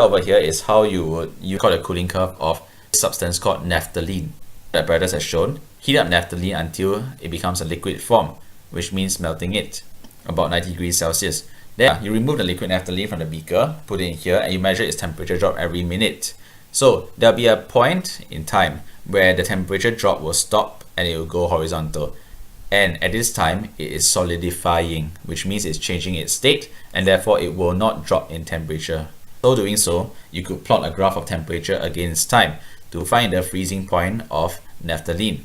Over here is how you would use the cooling curve of a substance called naphthalene. The apparatus has shown, heat up naphthalene until it becomes a liquid form, which means melting it, about 90 degrees Celsius. Then you remove the liquid naphthalene from the beaker, put it in here, and you measure its temperature drop every minute. So there'll be a point in time where the temperature drop will stop and it will go horizontal. And at this time, it is solidifying, which means it's changing its state, and therefore it will not drop in temperature. So doing so, you could plot a graph of temperature against time to find the freezing point of naphthalene.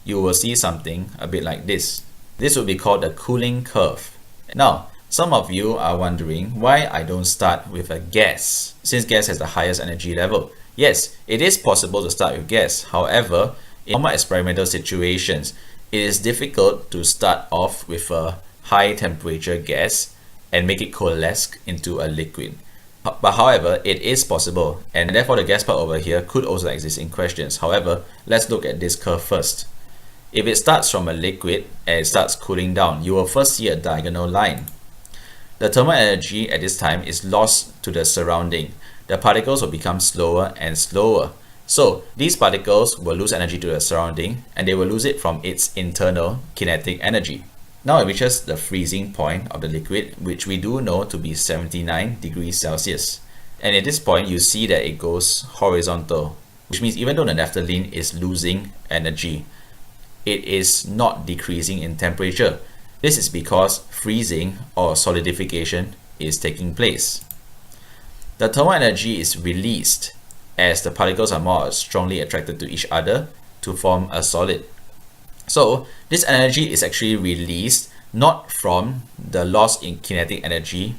You will see something a bit like this. This would be called the cooling curve. Now, some of you are wondering why I don't start with a gas, since gas has the highest energy level. Yes, it is possible to start with gas. However, in normal experimental situations, it is difficult to start off with a high temperature gas and make it coalesce into a liquid. But however, it is possible, and therefore the gas part over here could also exist in questions. However, let's look at this curve first. If it starts from a liquid and it starts cooling down, you will first see a diagonal line. The thermal energy at this time is lost to the surrounding. The particles will become slower and slower. So these particles will lose energy to the surrounding, and they will lose it from its internal kinetic energy. Now it reaches the freezing point of the liquid, which we do know to be 79 degrees Celsius. And at this point, you see that it goes horizontal, which means even though the naphthalene is losing energy, it is not decreasing in temperature. This is because freezing or solidification is taking place. The thermal energy is released as the particles are more strongly attracted to each other to form a solid. So this energy is actually released not from the loss in kinetic energy,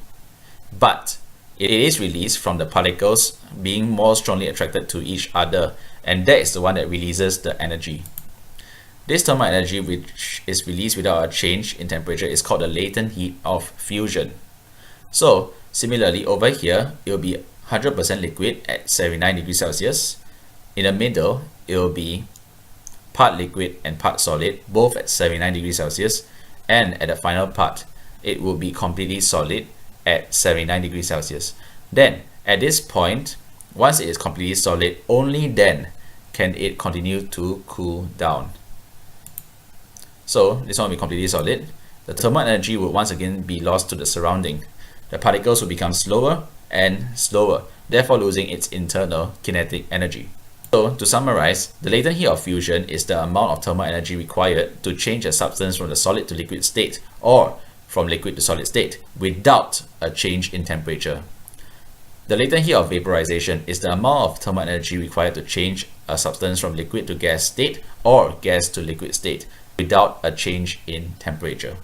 but it is released from the particles being more strongly attracted to each other, and that is the one that releases the energy. This thermal energy, which is released without a change in temperature, is called the latent heat of fusion. So similarly over here, it will be 100% liquid at 79 degrees Celsius. In the middle, it will be part liquid and part solid, both at 79 degrees Celsius, and at the final part, it will be completely solid at 79 degrees Celsius. Then, at this point, once it is completely solid, only then can it continue to cool down. So, this one will be completely solid. The thermal energy will once again be lost to the surrounding. The particles will become slower and slower, therefore losing its internal kinetic energy. So, to summarize, the latent heat of fusion is the amount of thermal energy required to change a substance from the solid to liquid state, or from liquid to solid state, without a change in temperature. The latent heat of vaporization is the amount of thermal energy required to change a substance from liquid to gas state, or gas to liquid state, without a change in temperature.